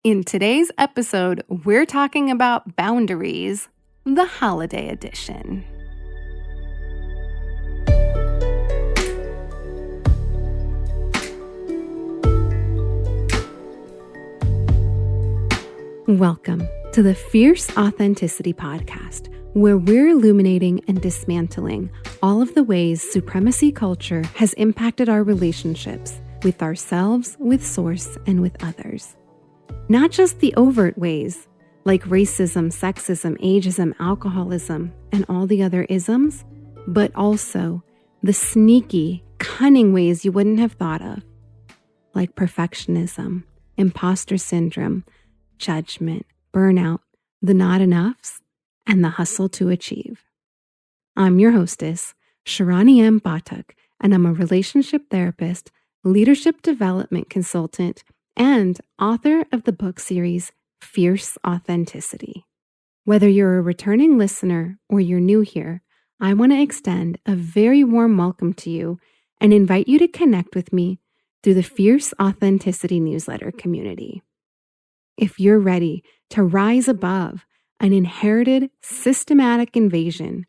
In today's episode, we're talking about boundaries, the holiday edition. Welcome to the Fierce Authenticity Podcast, where we're illuminating and dismantling all of the ways supremacy culture has impacted our relationships with ourselves, with Source, and with others. Not just the overt ways, like racism, sexism, ageism, alcoholism, and all the other isms, but also the sneaky, cunning ways you wouldn't have thought of, like perfectionism, imposter syndrome, judgment, burnout, the not enoughs, and the hustle to achieve. I'm your hostess, Sharani M. Batuk, and I'm a relationship therapist, leadership development consultant, and author of the book series, Fierce Authenticity. Whether you're a returning listener or you're new here, I want to extend a very warm welcome to you and invite you to connect with me through the Fierce Authenticity newsletter community. If you're ready to rise above an inherited systematic invasion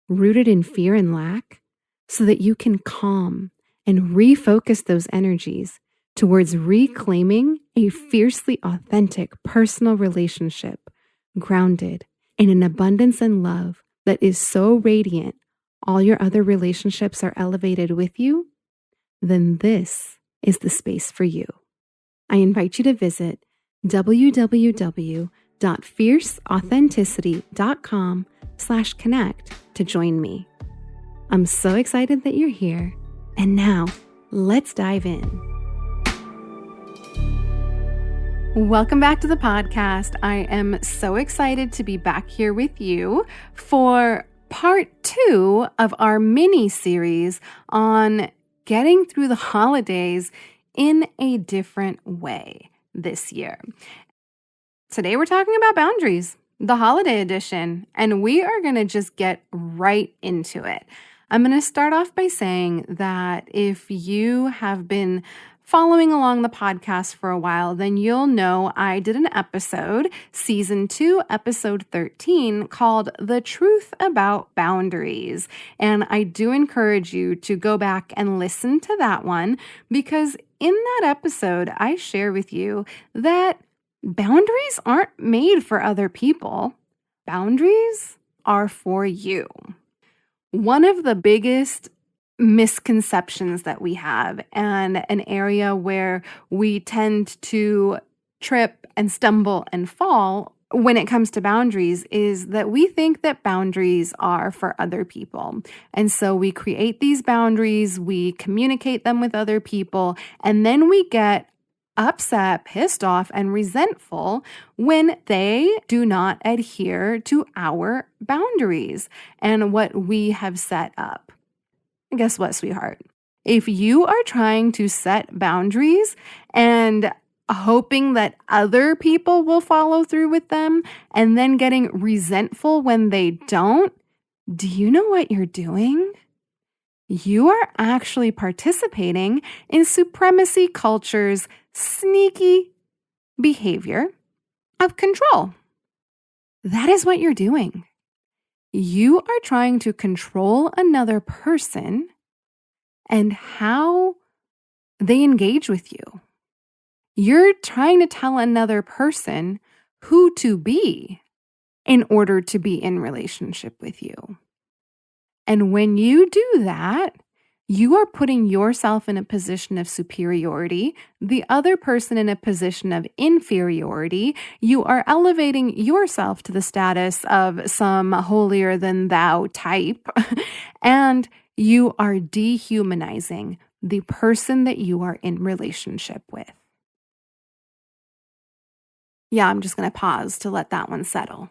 rooted in fear and lack, so that you can calm and refocus those energies towards reclaiming a fiercely authentic personal relationship grounded in an abundance and love that is so radiant all your other relationships are elevated with you, then this is the space for you. I invite you to visit www.fierceauthenticity.com/connect to join me. I'm so excited that you're here. And now, let's dive in. Welcome back to the podcast. I am so excited to be back here with you for part 2 of our mini series on getting through the holidays in a different way this year. Today we're talking about boundaries, the holiday edition, and we are going to just get right into it. I'm going to start off by saying that if you have been following along the podcast for a while, then you'll know I did an episode, season 2, episode 13, called The Truth About Boundaries. And I do encourage you to go back and listen to that one, because in that episode, I share with you that boundaries aren't made for other people. Boundaries are for you. One of the biggest misconceptions that we have, and an area where we tend to trip and stumble and fall when it comes to boundaries, is that we think that boundaries are for other people. And so we create these boundaries, we communicate them with other people, and then we get upset, pissed off, and resentful when they do not adhere to our boundaries and what we have set up. And guess what, sweetheart? If you are trying to set boundaries and hoping that other people will follow through with them and then getting resentful when they don't, do you know what you're doing? You are actually participating in supremacy culture's sneaky behavior of control. That is what you're doing. You are trying to control another person and how they engage with you. You're trying to tell another person who to be in order to be in relationship with you. And when you do that, you are putting yourself in a position of superiority, the other person in a position of inferiority. You are elevating yourself to the status of some holier than thou type, and you are dehumanizing the person that you are in relationship with. Yeah, I'm just going to pause to let that one settle,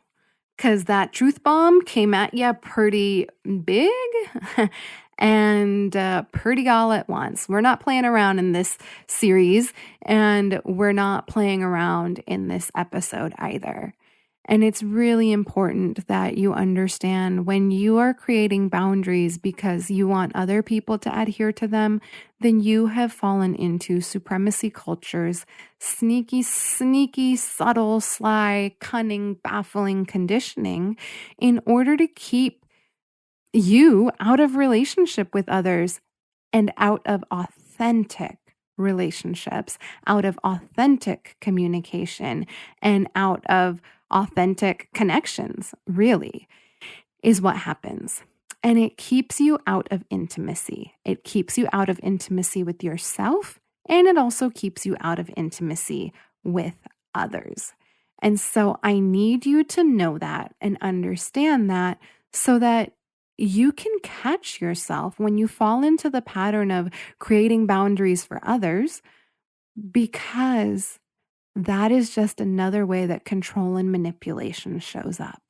because that truth bomb came at you pretty big and pretty all at once. We're not playing around in this series, and we're not playing around in this episode either. And it's really important that you understand when you are creating boundaries because you want other people to adhere to them, then you have fallen into supremacy culture's sneaky, subtle, sly, cunning, baffling conditioning in order to keep you out of relationship with others and out of authentic relationships, out of authentic communication, and out of authentic connections, really, is what happens. And it keeps you out of intimacy. It keeps you out of intimacy with yourself, and it also keeps you out of intimacy with others. And so I need you to know that and understand that so that you can catch yourself when you fall into the pattern of creating boundaries for others, because that is just another way that control and manipulation shows up.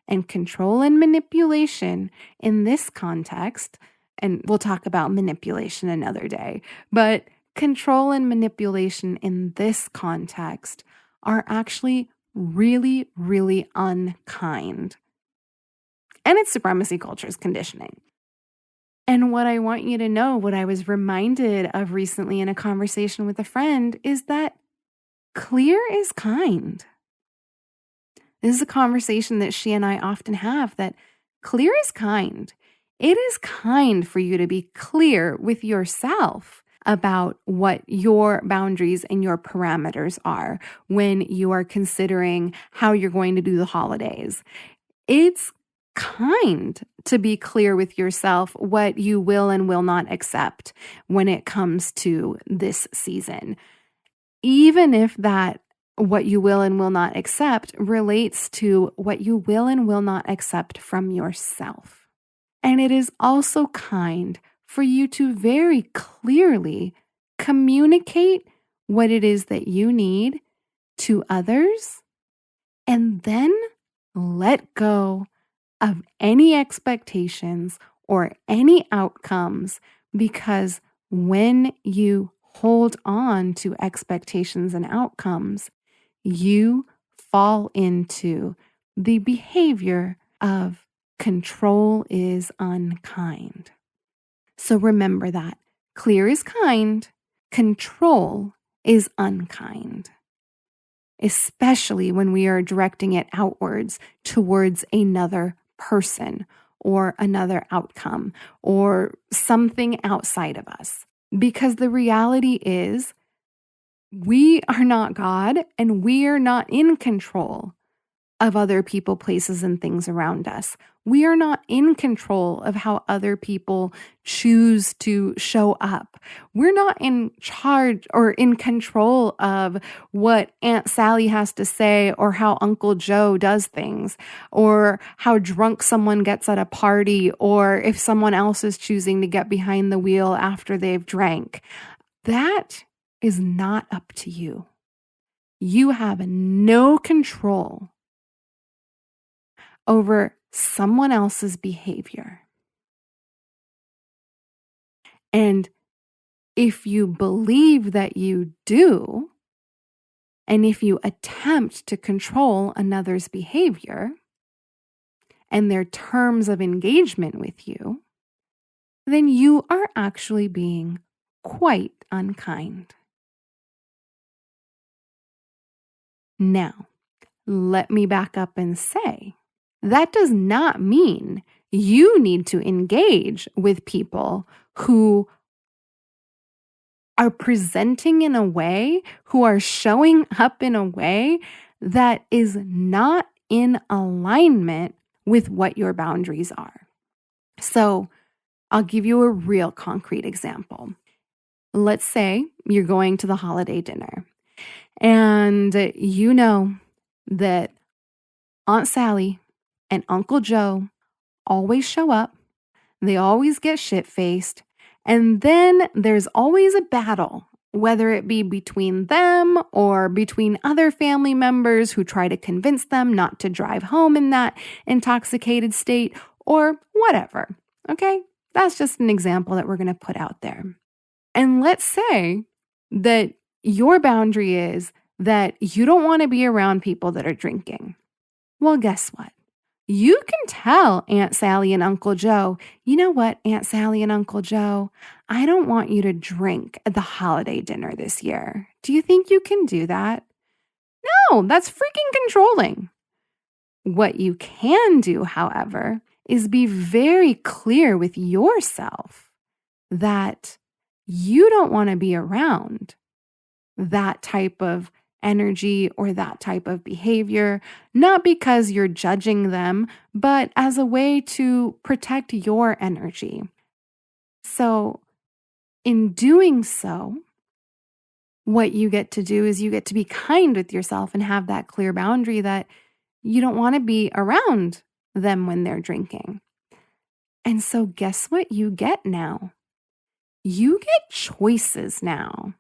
And control and manipulation in this context, and we'll talk about manipulation another day, but control and manipulation in this context are actually really, really unkind. And it's supremacy culture's conditioning. And what I want you to know, what I was reminded of recently in a conversation with a friend, is that clear is kind. This is a conversation that she and I often have, that clear is kind. It is kind for you to be clear with yourself about what your boundaries and your parameters are when you are considering how you're going to do the holidays. It's kind to be clear with yourself what you will and will not accept when it comes to this season. Even if that what you will and will not accept relates to what you will and will not accept from yourself. And it is also kind for you to very clearly communicate what it is that you need to others, and then let go of any expectations or any outcomes, because when you hold on to expectations and outcomes, you fall into the behavior of control is unkind. So remember that clear is kind, control is unkind, especially when we are directing it outwards towards another person or another outcome or something outside of us. Because the reality is, we are not God and we are not in control of other people, places, and things around us. We are not in control of how other people choose to show up. We're not in charge or in control of what Aunt Sally has to say or how Uncle Joe does things or how drunk someone gets at a party or if someone else is choosing to get behind the wheel after they've drank. That is not up to you. You have no control over someone else's behavior. And if you believe that you do, and if you attempt to control another's behavior and their terms of engagement with you, then you are actually being quite unkind. Now, let me back up and say, that does not mean you need to engage with people who are presenting in a way, who are showing up in a way that is not in alignment with what your boundaries are. So I'll give you a real concrete example. Let's say you're going to the holiday dinner and you know that Aunt Sally and Uncle Joe always show up. They always get shit-faced. And then there's always a battle, whether it be between them or between other family members who try to convince them not to drive home in that intoxicated state or whatever. Okay? That's just an example that we're going to put out there. And let's say that your boundary is that you don't want to be around people that are drinking. Well, guess what? You can tell Aunt Sally and Uncle Joe, you know what, Aunt Sally and Uncle Joe, I don't want you to drink at the holiday dinner this year. Do you think you can do that? No, that's freaking controlling. What you can do, however, is be very clear with yourself that you don't want to be around that type of energy or that type of behavior, not because you're judging them, but as a way to protect your energy. So, in doing so, what you get to do is you get to be kind with yourself and have that clear boundary that you don't want to be around them when they're drinking. And so, guess what you get now? You get choices now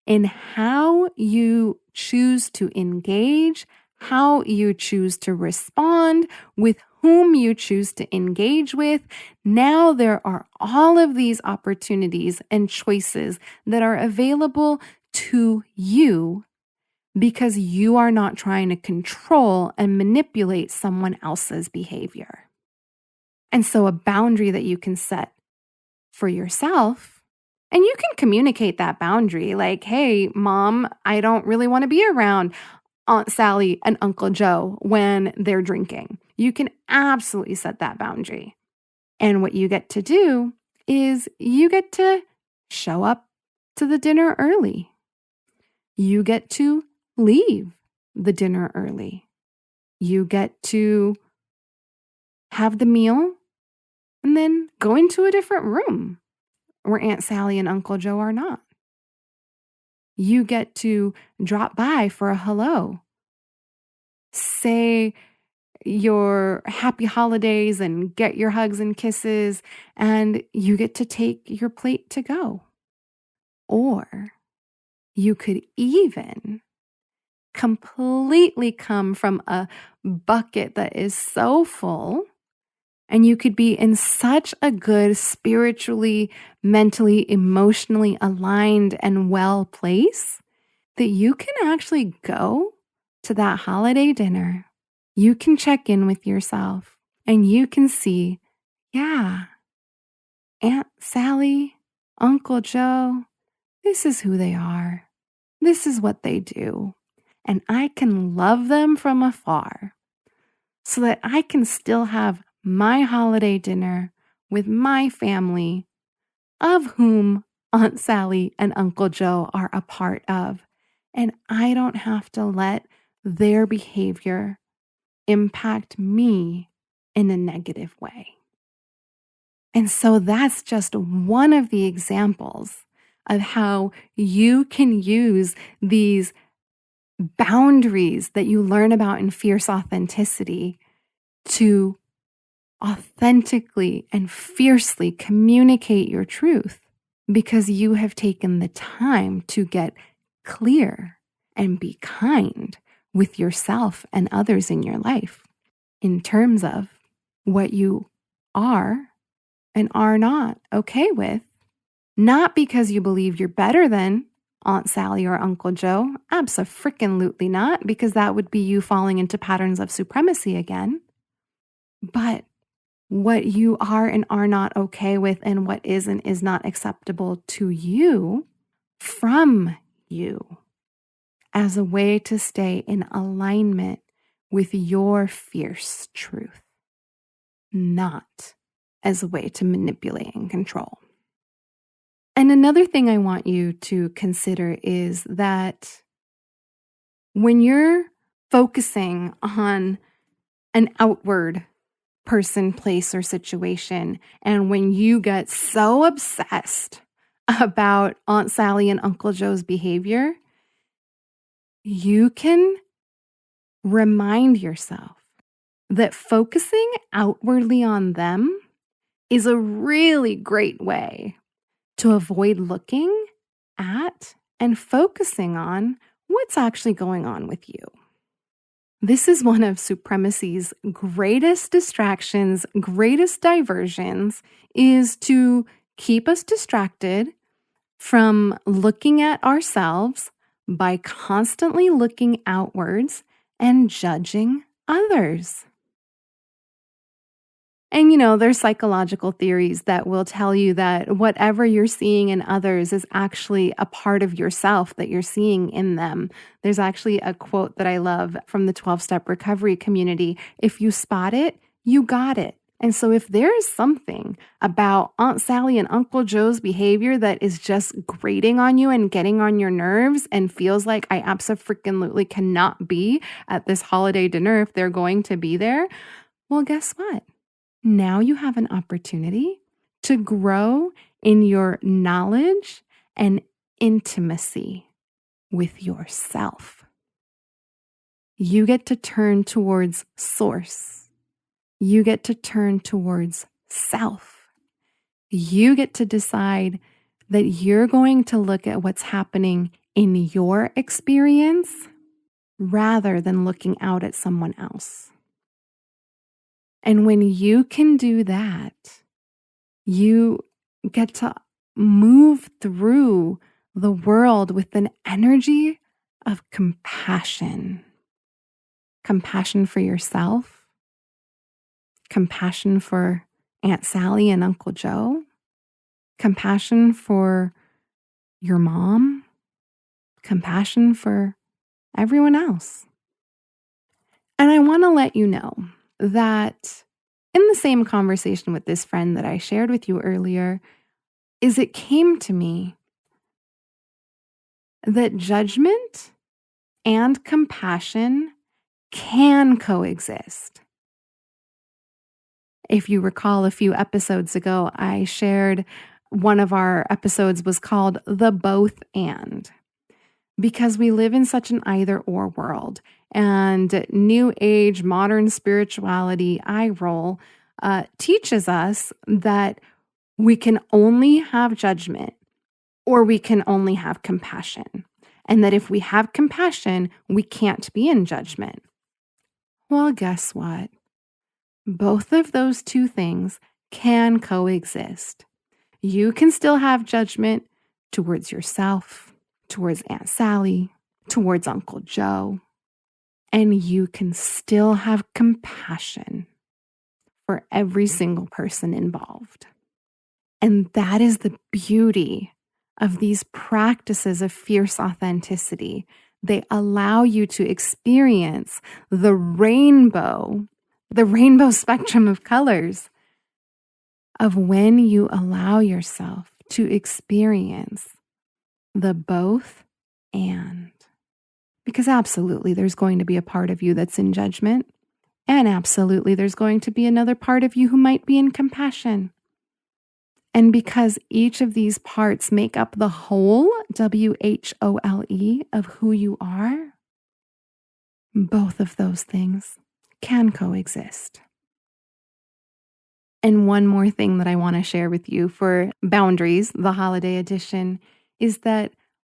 in how you choose to engage, how you choose to respond, with whom you choose to engage with. Now there are all of these opportunities and choices that are available to you because you are not trying to control and manipulate someone else's behavior. And so a boundary that you can set for yourself, and you can communicate that boundary like, hey, Mom, I don't really want to be around Aunt Sally and Uncle Joe when they're drinking. You can absolutely set that boundary. And what you get to do is you get to show up to the dinner early. You get to leave the dinner early. You get to have the meal and then go into a different room where Aunt Sally and Uncle Joe are not. You get to drop by for a hello. Say your happy holidays and get your hugs and kisses, and you get to take your plate to go. Or you could even completely come from a bucket that is so full, and you could be in such a good spiritually, mentally, emotionally aligned and well place that you can actually go to that holiday dinner. You can check in with yourself and you can see, yeah, Aunt Sally, Uncle Joe, this is who they are. This is what they do. And I can love them from afar so that I can still have my holiday dinner with my family, of whom Aunt Sally and Uncle Joe are a part of. And I don't have to let their behavior impact me in a negative way. And so that's just one of the examples of how you can use these boundaries that you learn about in fierce authenticity to authentically and fiercely communicate your truth, because you have taken the time to get clear and be kind with yourself and others in your life in terms of what you are and are not okay with. Not because you believe you're better than Aunt Sally or Uncle Joe. Abso-freaking-lutely not, because that would be you falling into patterns of supremacy again. But what you are and are not okay with and what is and is not acceptable to you from you as a way to stay in alignment with your fierce truth, not as a way to manipulate and control. And another thing I want you to consider is that when you're focusing on an outward person, place, or situation, and when you get so obsessed about Aunt Sally and Uncle Joe's behavior, you can remind yourself that focusing outwardly on them is a really great way to avoid looking at and focusing on what's actually going on with you. This is one of supremacy's greatest distractions, greatest diversions, is to keep us distracted from looking at ourselves, by constantly looking outwards and judging others. And there's psychological theories that will tell you that whatever you're seeing in others is actually a part of yourself that you're seeing in them. There's actually a quote that I love from the 12-step recovery community. If you spot it, you got it. And so if there is something about Aunt Sally and Uncle Joe's behavior that is just grating on you and getting on your nerves and feels like I absolutely cannot be at this holiday dinner if they're going to be there, well, guess what? Now you have an opportunity to grow in your knowledge and intimacy with yourself. You get to turn towards source. You get to turn towards self. You get to decide that you're going to look at what's happening in your experience rather than looking out at someone else. And when you can do that, you get to move through the world with an energy of compassion. Compassion for yourself, compassion for Aunt Sally and Uncle Joe, compassion for your mom, compassion for everyone else. And I want to let you know that in the same conversation with this friend that I shared with you earlier, it came to me that judgment and compassion can coexist. If you recall a few episodes ago, I shared one of our episodes was called The Both And. Because we live in such an either or world, and new age, modern spirituality, I roll, teaches us that we can only have judgment or we can only have compassion. And that if we have compassion, we can't be in judgment. Well, guess what? Both of those two things can coexist. You can still have judgment towards yourself, towards Aunt Sally, towards Uncle Joe, and you can still have compassion for every single person involved. And that is the beauty of these practices of fierce authenticity. They allow you to experience the rainbow spectrum of colors of when you allow yourself to experience the both and. Because absolutely there's going to be a part of you that's in judgment, and absolutely there's going to be another part of you who might be in compassion. And because each of these parts make up the whole, WHOLE, of who you are, both of those things can coexist. And one more thing that I want to share with you for boundaries, the holiday edition, is that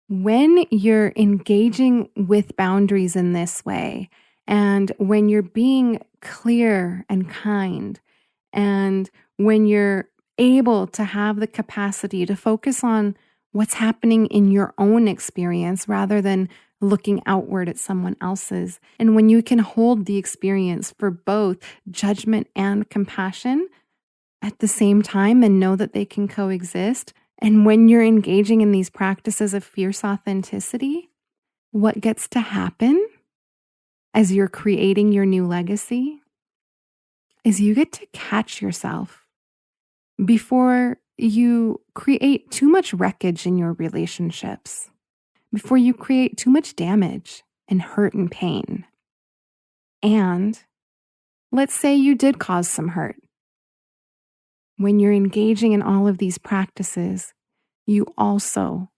when you're engaging with boundaries in this way, and when you're being clear and kind, and when you're able to have the capacity to focus on what's happening in your own experience rather than looking outward at someone else's, and when you can hold the experience for both judgment and compassion at the same time and know that they can coexist, and when you're engaging in these practices of fierce authenticity, what gets to happen as you're creating your new legacy is you get to catch yourself before you create too much wreckage in your relationships, before you create too much damage and hurt and pain. And let's say you did cause some hurt. When you're engaging in all of these practices, you also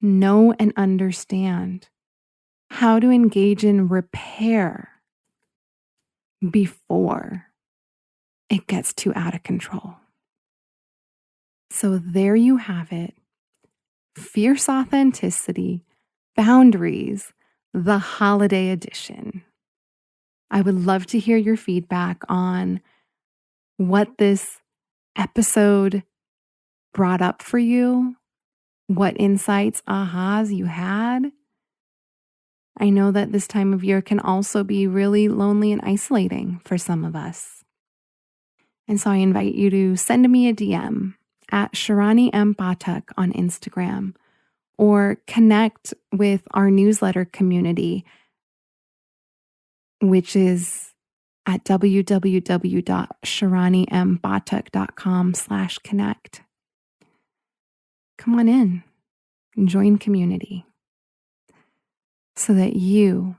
know and understand how to engage in repair before it gets too out of control. So there you have it. Fierce authenticity, boundaries, the holiday edition. I would love to hear your feedback on what this episode brought up for you, what insights, ahas you had. I know that this time of year can also be really lonely and isolating for some of us. And so I invite you to send me a DM at Sharani M. Pathak on Instagram, or connect with our newsletter community, which is at www.sharanimbatak.com/connect. Come on in and join community so that you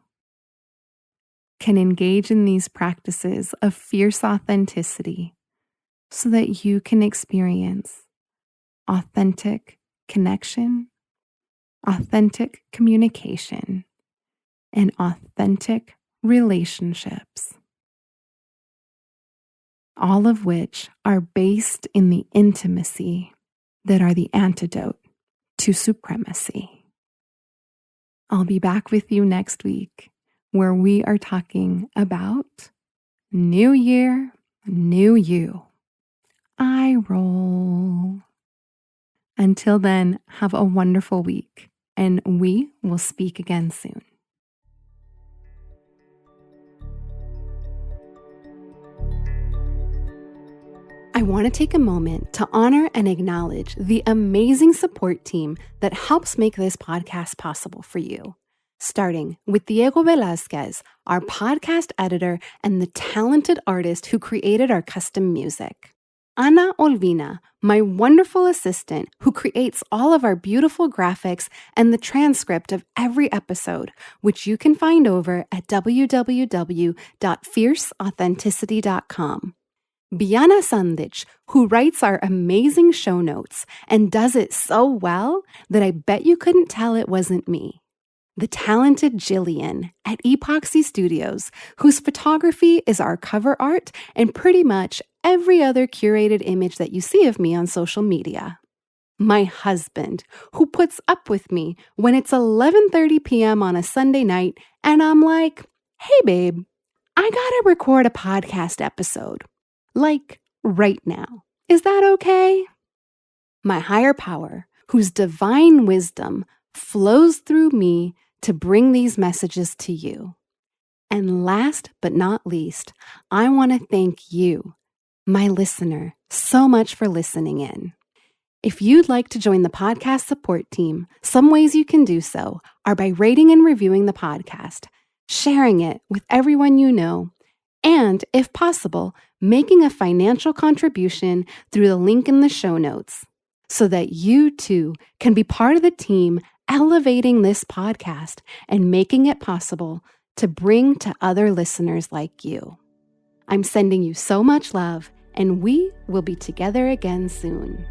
can engage in these practices of fierce authenticity, so that you can experience authentic connection, authentic communication, and authentic relationships, all of which are based in the intimacy that are the antidote to supremacy. I'll be back with you next week, where we are talking about New Year, New You. I roll. Until then, have a wonderful week, and we will speak again soon. I want to take a moment to honor and acknowledge the amazing support team that helps make this podcast possible for you. Starting with Diego Velazquez, our podcast editor and the talented artist who created our custom music. Ana Olvina, my wonderful assistant who creates all of our beautiful graphics and the transcript of every episode, which you can find over at www.fierceauthenticity.com. Biana Sandich, who writes our amazing show notes and does it so well that I bet you couldn't tell it wasn't me. The talented Jillian at Epoxy Studios, whose photography is our cover art and pretty much every other curated image that you see of me on social media. My husband, who puts up with me when it's 11:30 p.m. on a Sunday night and I'm like, hey babe, I gotta record a podcast episode. Like right now. Is that okay? My higher power, whose divine wisdom flows through me to bring these messages to you. And last but not least, I want to thank you, my listener, so much for listening in. If you'd like to join the podcast support team, some ways you can do so are by rating and reviewing the podcast, sharing it with everyone you know, and, if possible, making a financial contribution through the link in the show notes, so that you too can be part of the team elevating this podcast and making it possible to bring to other listeners like you. I'm sending you so much love, and we will be together again soon.